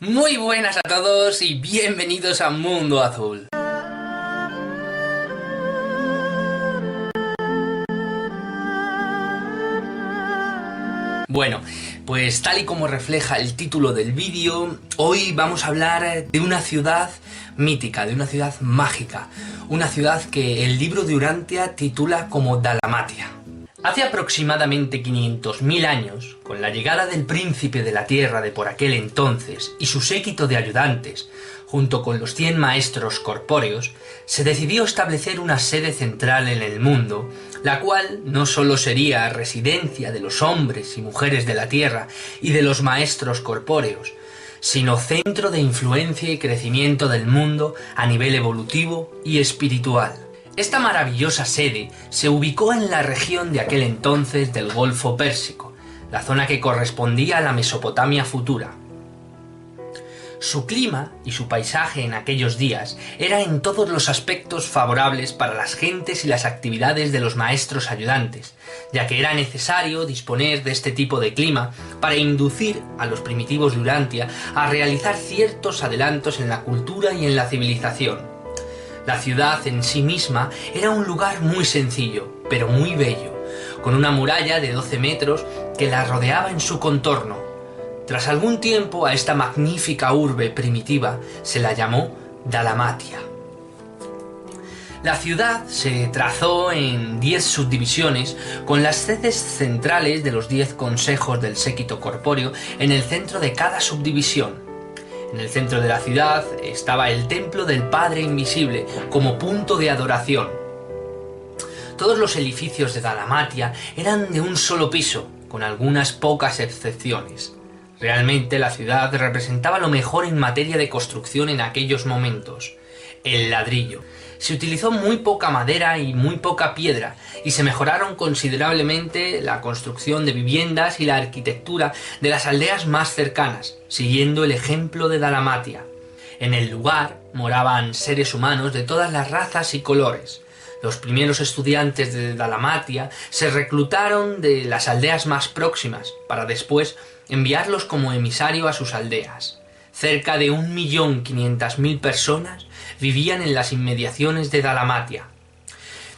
Muy buenas a todos y bienvenidos a Mundo Azul. Bueno, pues tal y como refleja el título del vídeo, hoy vamos a hablar de una ciudad mítica, de una ciudad mágica, una ciudad que el libro de Urantia titula como Dalamatia. Hace aproximadamente 500.000 años, con la llegada del príncipe de la tierra de por aquel entonces y su séquito de ayudantes, junto con los 100 maestros corpóreos, se decidió establecer una sede central en el mundo, la cual no solo sería residencia de los hombres y mujeres de la tierra y de los maestros corpóreos, sino centro de influencia y crecimiento del mundo a nivel evolutivo y espiritual. Esta maravillosa sede se ubicó en la región de aquel entonces del Golfo Pérsico, la zona que correspondía a la Mesopotamia futura. Su clima y su paisaje en aquellos días era en todos los aspectos favorables para las gentes y las actividades de los maestros ayudantes, ya que era necesario disponer de este tipo de clima para inducir a los primitivos de Urantia a realizar ciertos adelantos en la cultura y en la civilización. La ciudad en sí misma era un lugar muy sencillo, pero muy bello, con una muralla de 12 metros que la rodeaba en su contorno. Tras algún tiempo a esta magnífica urbe primitiva se la llamó Dalamatia. La ciudad se trazó en 10 subdivisiones, con las sedes centrales de los 10 consejos del séquito corpóreo en el centro de cada subdivisión. En el centro de la ciudad estaba el templo del Padre Invisible como punto de adoración. Todos los edificios de Dalamatia eran de un solo piso, con algunas pocas excepciones. Realmente la ciudad representaba lo mejor en materia de construcción en aquellos momentos: el ladrillo. Se utilizó muy poca madera y muy poca piedra, y se mejoraron considerablemente la construcción de viviendas y la arquitectura de las aldeas más cercanas, siguiendo el ejemplo de Dalamatia. En el lugar moraban seres humanos de todas las razas y colores. Los primeros estudiantes de Dalamatia se reclutaron de las aldeas más próximas, para después enviarlos como emisario a sus aldeas. Cerca de 1.500.000 personas vivían en las inmediaciones de Dalamatia.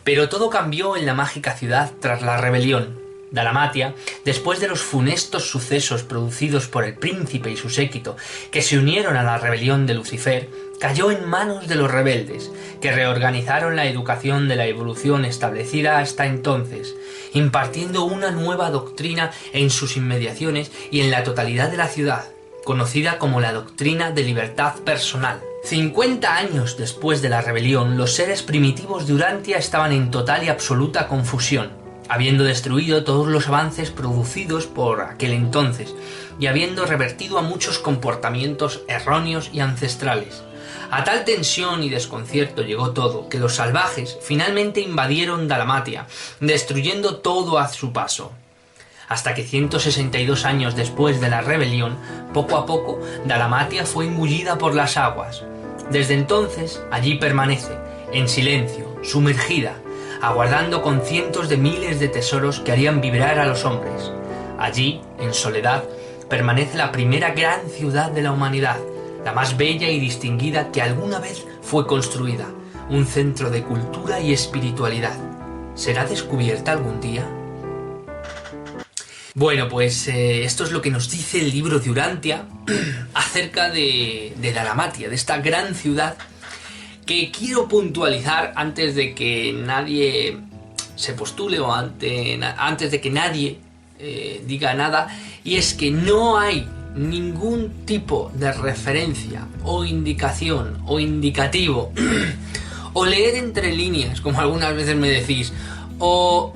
Pero todo cambió en la mágica ciudad tras la rebelión. Dalamatia, después de los funestos sucesos producidos por el príncipe y su séquito, que se unieron a la rebelión de Lucifer, cayó en manos de los rebeldes, que reorganizaron la educación de la evolución establecida hasta entonces, impartiendo una nueva doctrina en sus inmediaciones y en la totalidad de la ciudad, conocida como la doctrina de libertad personal. 50 años después de la rebelión, los seres primitivos de Urantia estaban en total y absoluta confusión, habiendo destruido todos los avances producidos por aquel entonces y habiendo revertido a muchos comportamientos erróneos y ancestrales. A tal tensión y desconcierto llegó todo, que los salvajes finalmente invadieron Dalamatia, destruyendo todo a su paso. Hasta que 162 años después de la rebelión, poco a poco, Dalamatia fue engullida por las aguas. Desde entonces, allí permanece, en silencio, sumergida, aguardando con cientos de miles de tesoros que harían vibrar a los hombres. Allí, en soledad, permanece la primera gran ciudad de la humanidad, la más bella y distinguida que alguna vez fue construida, un centro de cultura y espiritualidad. ¿Será descubierta algún día? Bueno, pues esto es lo que nos dice el libro de Urantia acerca de Dalamatia, de esta gran ciudad que quiero puntualizar antes de que nadie se postule o antes de que nadie diga nada, y es que no hay ningún tipo de referencia o indicación o indicativo o leer entre líneas, como algunas veces me decís, o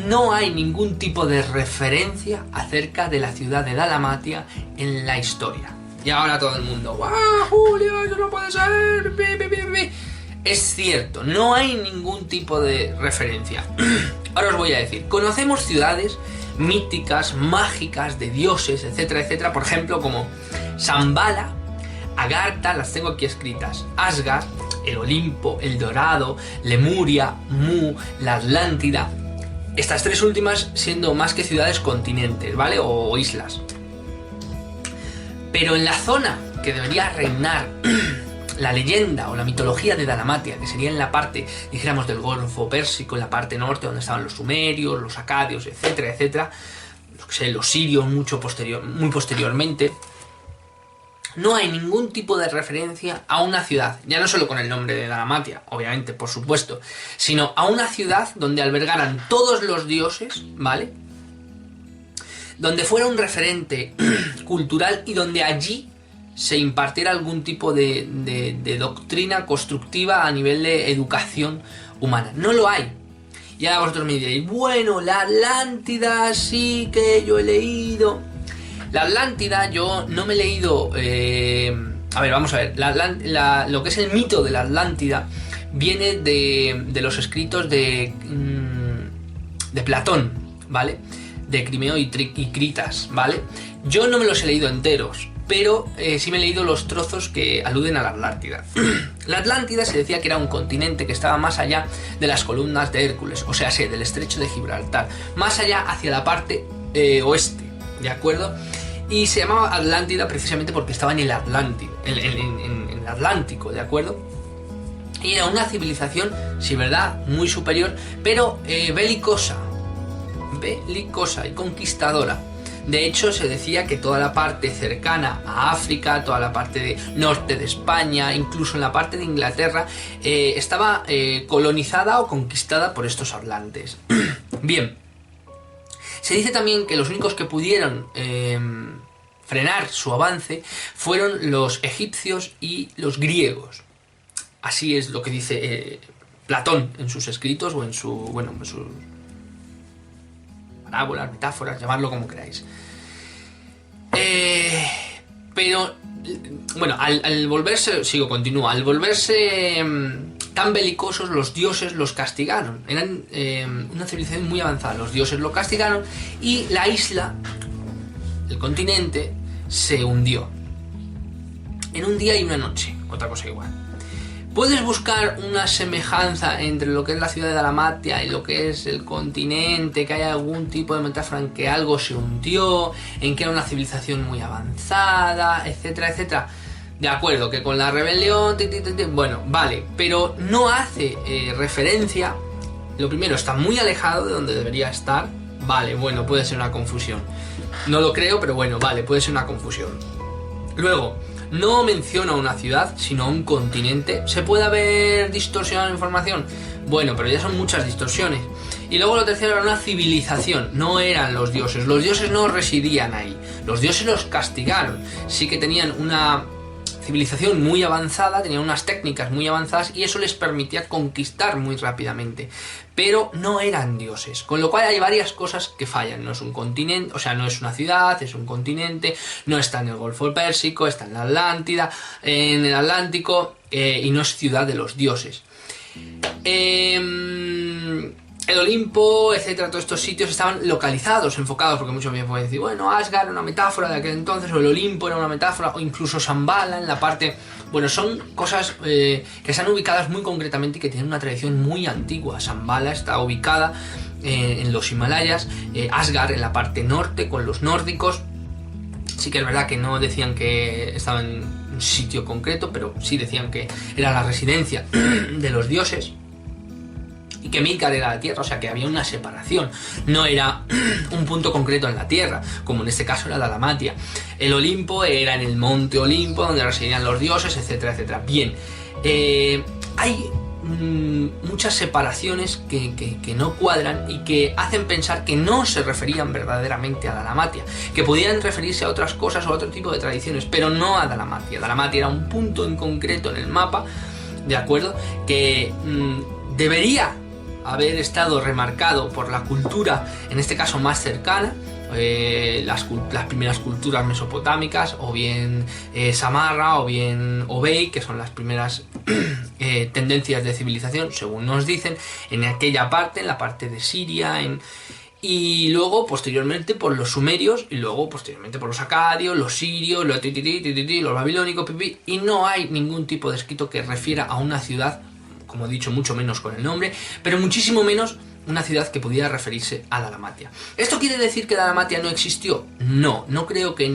no hay ningún tipo de referencia acerca de la ciudad de Dalamatia en la historia. Y ahora todo el mundo, ¡guau, Julio, eso no puede ser! Es cierto, no hay ningún tipo de referencia. Ahora os voy a decir, conocemos ciudades míticas, mágicas, de dioses, etcétera, etcétera, por ejemplo, como Shambhala, Agartha, las tengo aquí escritas, Asgard, el Olimpo, el Dorado, Lemuria, Mu, la Atlántida. Estas tres últimas siendo más que ciudades continentes, ¿vale? O islas. Pero en la zona que debería reinar la leyenda o la mitología de Dalmatia, que sería en la parte, dijéramos, del Golfo Pérsico, en la parte norte donde estaban los sumerios, los acadios, etcétera, etcétera, los sirios muy posteriormente, no hay ningún tipo de referencia a una ciudad, ya no solo con el nombre de Dalmatia, obviamente, por supuesto, sino a una ciudad donde albergaran todos los dioses, ¿vale? Donde fuera un referente cultural y donde allí se impartiera algún tipo de doctrina constructiva a nivel de educación humana. No lo hay. Y ahora vosotros me diréis, bueno, la Atlántida sí que yo he leído. La Atlántida yo no me he leído... a ver, vamos a ver. Lo que es el mito de la Atlántida viene de los escritos de Platón, ¿vale? De Crimeo y Critas, ¿vale? Yo no me los he leído enteros, pero sí me he leído los trozos que aluden a la Atlántida. La Atlántida se decía que era un continente que estaba más allá de las columnas de Hércules, o sea, sí, del estrecho de Gibraltar, más allá hacia la parte oeste, ¿de acuerdo? Y se llamaba Atlántida precisamente porque estaba en el Atlántico, en el Atlántico, ¿de acuerdo? Y era una civilización, sí, verdad, muy superior, pero belicosa y conquistadora. De hecho, se decía que toda la parte cercana a África, toda la parte de norte de España, incluso en la parte de Inglaterra, estaba colonizada o conquistada por estos atlantes. Bien, se dice también que los únicos que pudieron frenar su avance fueron los egipcios y los griegos. Así es lo que dice Platón en sus escritos o en sus parábolas, metáforas, llamadlo como queráis. Pero, bueno, al volverse, al volverse tan belicosos, los dioses los castigaron. Eran una civilización muy avanzada, los dioses lo castigaron y la isla, el continente, se hundió. En un día y una noche, otra cosa igual. Puedes buscar una semejanza entre lo que es la ciudad de Dalmatia y lo que es el continente, que hay algún tipo de metáfora en que algo se hundió, en que era una civilización muy avanzada, etcétera, etcétera. De acuerdo, que con la rebelión, bueno, vale, pero no hace referencia. Lo primero, está muy alejado de donde debería estar. Vale, bueno, puede ser una confusión. No lo creo, pero bueno, vale, puede ser una confusión. Luego, no menciona una ciudad, sino un continente. ¿Se puede haber distorsionado la información? Bueno, pero ya son muchas distorsiones. Y luego lo tercero era una civilización. No eran los dioses. Los dioses no residían ahí. Los dioses los castigaron. Sí que tenían una civilización muy avanzada, tenían unas técnicas muy avanzadas y eso les permitía conquistar muy rápidamente. Pero no eran dioses, con lo cual hay varias cosas que fallan. No es un continente, o sea, no es una ciudad, es un continente, no está en el Golfo Pérsico, está en la Atlántida, en el Atlántico, y no es ciudad de los dioses. El Olimpo, etcétera, todos estos sitios estaban localizados, enfocados, porque muchos me pueden decir, bueno, Asgard era una metáfora de aquel entonces, o el Olimpo era una metáfora, o incluso Shambhala en la parte... Bueno, son cosas que están ubicadas muy concretamente y que tienen una tradición muy antigua. Shambhala está ubicada en los Himalayas, Asgard en la parte norte con los nórdicos. Sí que es verdad que no decían que estaba en un sitio concreto, pero sí decían que era la residencia de los dioses. Y que Midgard era la tierra, o sea que había una separación, no era un punto concreto en la tierra, como en este caso era la Dalmatia. El Olimpo era en el monte Olimpo, donde residían los dioses, etcétera, etcétera. Bien, hay muchas separaciones que no cuadran y que hacen pensar que no se referían verdaderamente a Dalmatia, que podían referirse a otras cosas o a otro tipo de tradiciones, pero no a Dalmatia. Dalmatia era un punto en concreto en el mapa, ¿de acuerdo? Que debería haber estado remarcado por la cultura, en este caso más cercana, las primeras culturas mesopotámicas, o bien Samarra, o bien Obey, que son las primeras tendencias de civilización, según nos dicen, en aquella parte, en la parte de Siria, y luego posteriormente por los sumerios, y luego posteriormente por los acadios, los sirios, los babilónicos, y no hay ningún tipo de escrito que refiera a una ciudad, como he dicho, mucho menos con el nombre, pero muchísimo menos una ciudad que pudiera referirse a Dalmatia. ¿Esto quiere decir que Dalmatia no existió? No, no creo que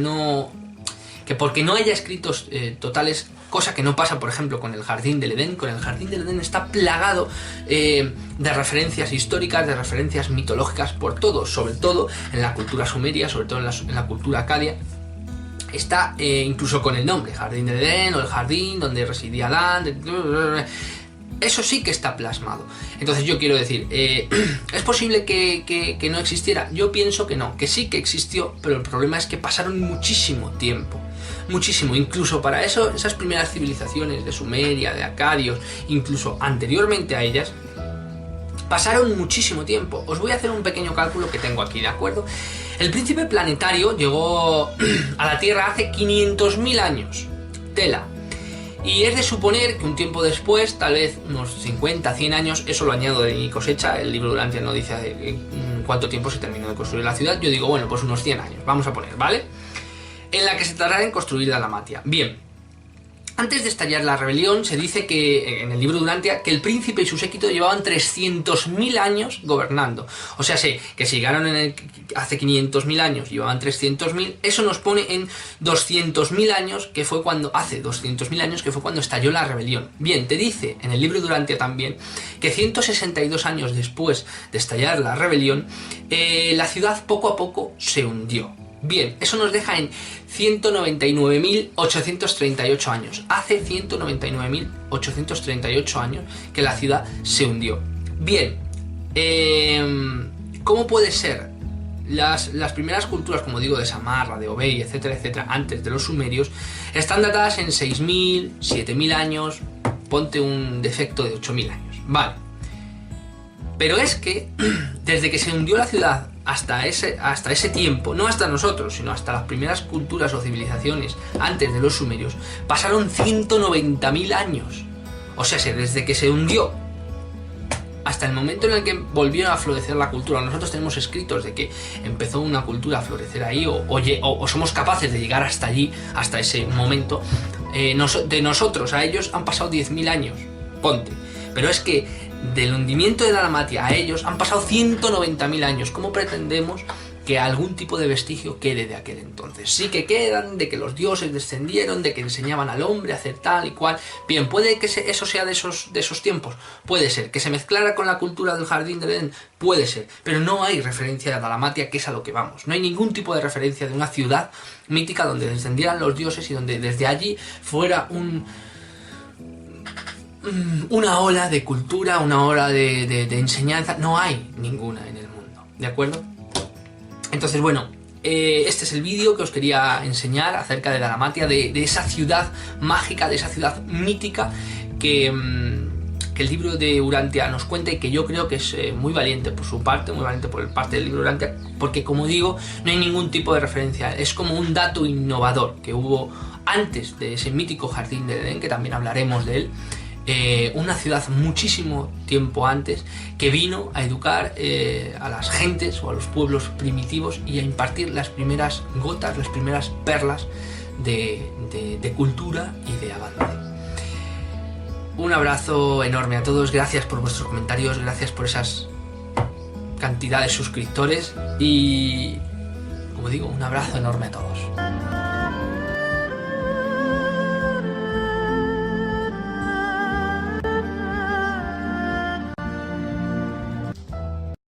que porque no haya escritos totales, cosa que no pasa por ejemplo con el Jardín del Edén. Con el Jardín del Edén está plagado de referencias históricas, de referencias mitológicas por todo, sobre todo en la cultura sumeria, sobre todo en la cultura acadia. Está incluso con el nombre, Jardín del Edén, o el jardín donde residía Adán. Eso sí que está plasmado. Entonces yo quiero decir, ¿es posible que no existiera? Yo pienso que no, que sí que existió, pero el problema es que pasaron muchísimo tiempo. Muchísimo, incluso para eso, esas primeras civilizaciones de Sumeria, de Acadios, incluso anteriormente a ellas, pasaron muchísimo tiempo. Os voy a hacer un pequeño cálculo que tengo aquí, ¿de acuerdo? El príncipe planetario llegó a la Tierra hace 500.000 años. Tela. Y es de suponer que un tiempo después, tal vez unos 50, 100 años, eso lo añado de mi cosecha, el libro de Urantia no dice cuánto tiempo se terminó de construir la ciudad, yo digo, bueno, pues unos 100 años, vamos a poner, ¿vale? En la que se tardará en construir Dalmatia. Bien. Antes de estallar la rebelión, se dice que, en el libro de Urantia, que el príncipe y su séquito llevaban 300.000 años gobernando. O sea, que si llegaron hace 500.000 años y llevaban 300.000, eso nos pone en 200.000 años, que fue cuando, hace 200.000 años, que fue cuando estalló la rebelión. Bien, te dice en el libro de Urantia también, que 162 años después de estallar la rebelión, la ciudad poco a poco se hundió. Bien, eso nos deja en 199.838 años. Hace 199.838 años que la ciudad se hundió. Bien, ¿cómo puede ser? Las primeras culturas, como digo, de Samarra, de Obey, etcétera, etcétera, antes de los sumerios, están datadas en 6.000, 7.000 años, ponte un defecto de 8.000 años. Vale. Pero es que, desde que se hundió la ciudad hasta ese tiempo, no hasta nosotros, sino hasta las primeras culturas o civilizaciones antes de los sumerios, pasaron 190.000 años. O sea, desde que se hundió hasta el momento en el que volvió a florecer la cultura. Nosotros tenemos escritos de que empezó una cultura a florecer ahí, o somos capaces de llegar hasta allí, hasta ese momento. De nosotros a ellos han pasado 10.000 años, ponte. Pero es que del hundimiento de Dalmatia a ellos han pasado 190.000 años. ¿Cómo pretendemos que algún tipo de vestigio quede de aquel entonces? Sí que quedan, de que los dioses descendieron, de que enseñaban al hombre a hacer tal y cual. Bien, puede que eso sea de esos tiempos, puede ser. Que se mezclara con la cultura del Jardín del Edén, puede ser. Pero no hay referencia a Dalmatia, que es a lo que vamos. No hay ningún tipo de referencia de una ciudad mítica donde descendieran los dioses y donde desde allí fuera una ola de cultura, una ola de enseñanza. No hay ninguna en el mundo, ¿de acuerdo? Entonces, bueno, este es el vídeo que os quería enseñar acerca de Dalmatia, de esa ciudad mágica, de esa ciudad mítica que el libro de Urantia nos cuenta, y que yo creo que es muy valiente por su parte, muy valiente por parte del libro de Urantia, porque, como digo, no hay ningún tipo de referencia. Es como un dato innovador que hubo antes de ese mítico Jardín del Edén, que también hablaremos de él. Una ciudad muchísimo tiempo antes, que vino a educar a las gentes o a los pueblos primitivos y a impartir las primeras gotas, las primeras perlas de cultura y de avance. Un abrazo enorme a todos, gracias por vuestros comentarios, gracias por esas cantidades de suscriptores y, como digo, un abrazo enorme a todos.